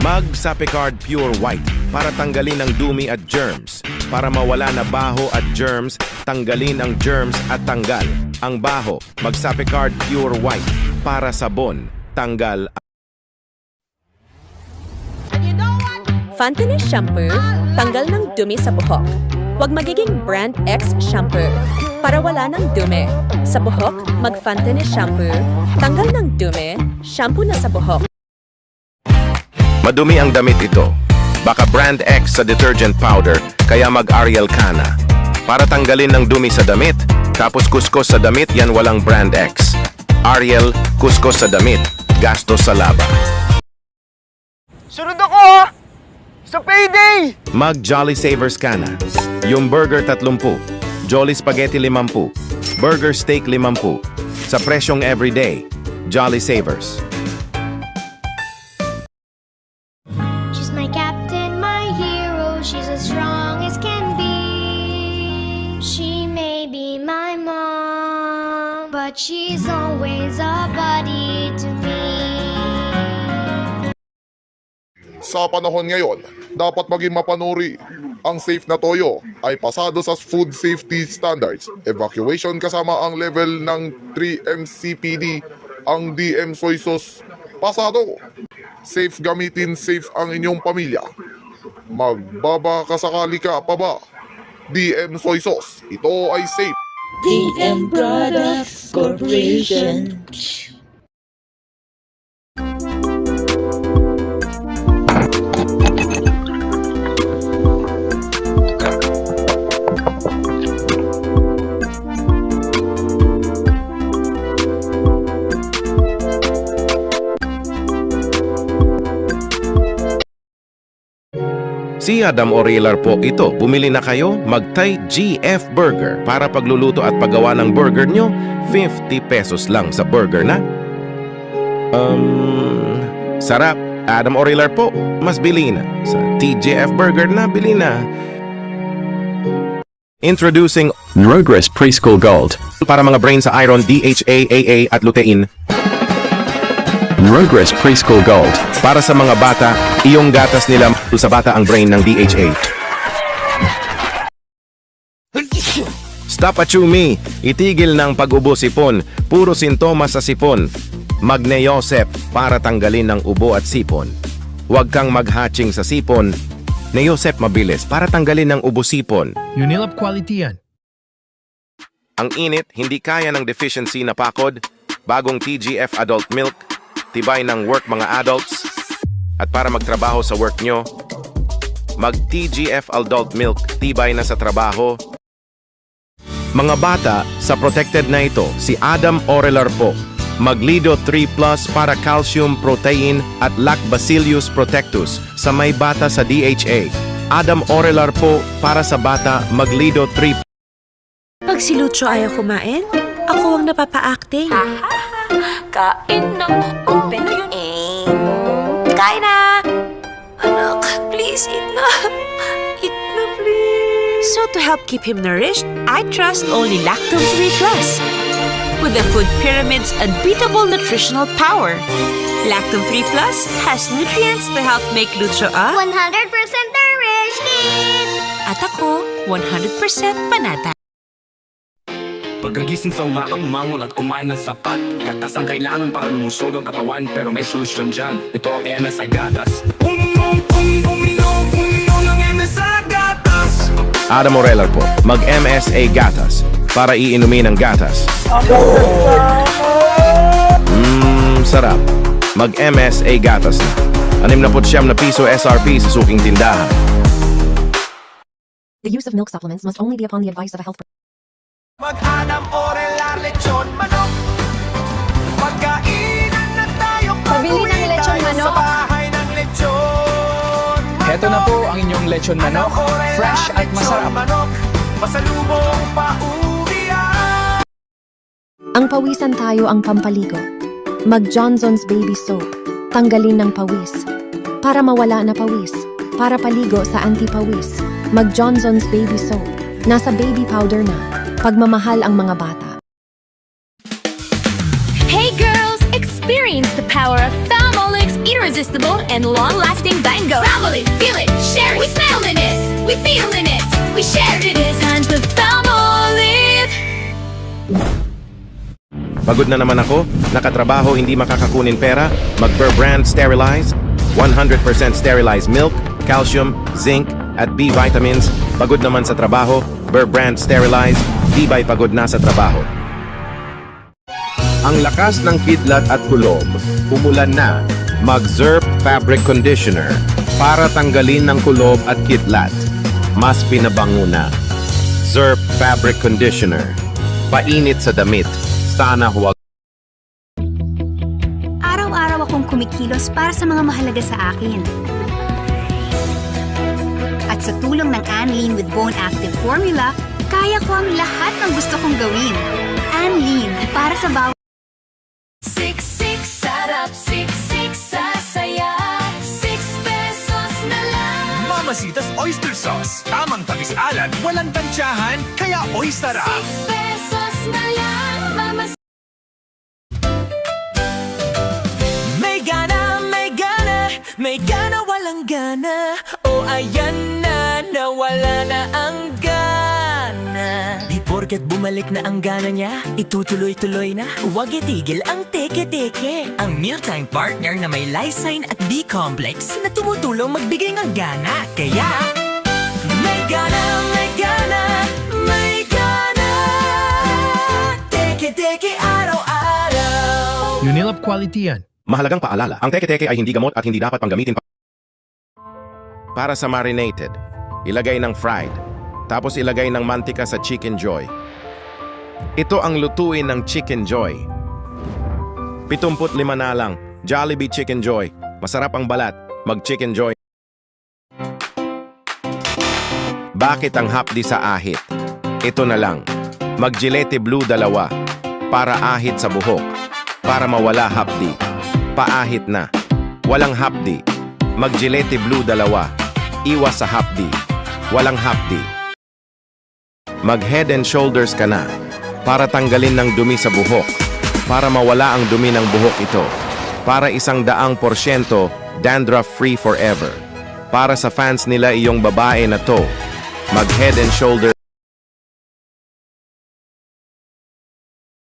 Mag Sapicard Pure White para tanggalin ang dumi at germs. Para mawala na baho at germs, tanggalin ang germs at tanggal ang baho. Mag Sapicard Pure White para sabon, tanggal. Fantini Shampoo, tanggal ng dumi sa buhok. Huwag magiging Brand X Shampoo para wala ng dumi. Sa buhok, mag Fantini Shampoo, tanggal ng dumi, shampoo na sa buhok. Madumi ang damit ito. Baka Brand X sa detergent powder, kaya mag Ariel Kana. Para tanggalin ng dumi sa damit, tapos kuskus sa damit, yan walang Brand X. Ariel, kuskus sa damit, gastos sa laba. Sunod ako! Sa payday! Mag Jolly Savers Kana. Yung burger 30, Jolly Spaghetti 50, burger steak 50. Sa presyong everyday, Jolly Savers. She's my captain, my hero. She's as strong as can be. She may be my mom, but she's always a buddy to me. Sa panahon ngayon, dapat maging mapanuri. Ang safe na toyo ay pasado sa food safety standards. Evacuation kasama ang level ng 3 MCPD. Ang DM soy sauce, pasado. Safe gamitin, safe ang inyong pamilya. Magbabakasakali ka pa ba? DM soy sauce, ito ay safe. DM Products Corporation. Si Adam Orelar po ito. Bumili na kayo, mag-Thai GF Burger para pagluluto at paggawa ng burger nyo, 50 pesos lang sa burger na. Sarap. Adam Orelar po, mas bili na. Sa TGF Burger na, bili na. Introducing Progress Preschool Gold. para mga brain sa iron, DHA, AA at lutein. Progress Preschool Gold. Para sa mga bata, iyong gatas nila sa bata ang brain ng DHA. Stop at me! Itigil ng pag-ubo sipon. Puro sintomas sa sipon. Mag-Neosep para tanggalin ng ubo at sipon. Huwag kang mag-hatching sa sipon. Neosep mabilis para tanggalin ng ubo sipon. Unilab quality yan. Ang init, hindi kaya ng deficiency na pakod. Bagong TGF Adult Milk. Tibay ng work mga adults. At para magtrabaho sa work nyo, mag-TGF Adult Milk, tibay na sa trabaho. Mga bata, sa protected na ito, si Adam Orelar po. Maglido 3 Plus para calcium, protein at Lactobacillus protectus sa may bata sa DHA. Adam Orelar po para sa bata, Maglido 3. Pag si Lucho ayaw kumain, ako ang napapa-acting. Kain na. Open na yun. Kain na! Anak, please, eat na. Eat na, please. So to help keep him nourished, I trust only Lactome 3 Plus. With the food pyramid's unbeatable nutritional power. Lactome 3 Plus has nutrients to help make Lucho a 100% nourished kid! at ako 100% panata. Pagkagising sa umagang umangon at kumain ng sapat. Gatas ang kailangan para lumusog ang katawan, pero may solusyon dyan. Ito ang MSI Gatas. Uminom ng MSI Gatas. Adam Orelar po, mag-MSA Gatas para iinumin ang gatas. Sarap. Mag-MSA Gatas na. 69 na piso SRP sa suking tindahan. The use of milk supplements must only be upon the advice of a health professional. Mag-Adam Orelar lechon manok. Magkainan na tayo. Pabili ng lechon manok. Sa bahay ng lechon. Heto na po ang inyong lechon manok. Fresh at masarap. Masalubong pauwian. Ang pawisan tayo ang pampaligo. Mag Johnson's Baby Soap. Tanggalin ng pawis. Para mawala na pawis. Para paligo sa anti-pawis. Mag Johnson's Baby Soap. Nasa baby powder na. Pagmamahal ang mga bata. Hey girls! Experience the power of Famolix Eater irresistible and long-lasting bango. Family, feel it, share it. We smell in it, we feel in it, we shared it. It's time for family. Pagod na naman ako, nakatrabaho hindi makakakunin pera, mag-Burr Brand Sterilized, 100% sterilized milk, calcium, zinc, at B vitamins. Pagod naman sa trabaho, Burr Brand Sterilized, tibay pagod na sa trabaho. Ang lakas ng kidlat at kulob, umulan na. Mag-Zerp Fabric Conditioner para tanggalin ng kulob at kidlat. Mas pinabango na. Zerp Fabric Conditioner. Painit sa damit. Sana huwag. Araw-araw akong kumikilos para sa mga mahalaga sa akin. At sa tulong ng Anlene with Bone Active Formula, kaya ko ang lahat ng gusto kong gawin. Anlene, para sa bawat... Siksik, sarap, siksik, sasaya. 6 pesos na lang. Mamasitas Oyster Sauce. Tamang tamis-alat, walang tansyahan, kaya oyster sarap. 6 pesos na lang, mamas... May gana, may gana, walang gana. O ayan na, nawala na ang gana. Di porket bumalik na ang gana niya, itutuloy-tuloy na. Huwag itigil ang teke-teke. Ang mealtime partner na may lysine at B-complex na tumutulong magbigay ng gana. Kaya, may gana, may gana, may gana. Teke-teke araw-araw. Unilab quality yan. Mahalagang paalala, ang teke-teke ay hindi gamot at hindi dapat panggamitin para sa marinated. Ilagay ng fried, tapos ilagay ng mantika sa Chicken Joy. Ito ang lutuin ng Chicken Joy. 75 na lang, Jollibee Chicken Joy. Masarap ang balat, mag-Chicken Joy. Bakit ang hapdi sa ahit? Ito na lang, mag-Gillette Blue 2 para ahit sa buhok, para mawala hapdi. Paahit na. Walang hapdi. Mag-Gillette Blue 2. Iwas sa hapdi. Walang hapdi. Mag-Head and Shoulders ka na. Para tanggalin ng dumi sa buhok. Para mawala ang dumi ng buhok ito. Para 100% dandruff-free forever. Para sa fans nila iyong babae na to. Mag-Head and Shoulders.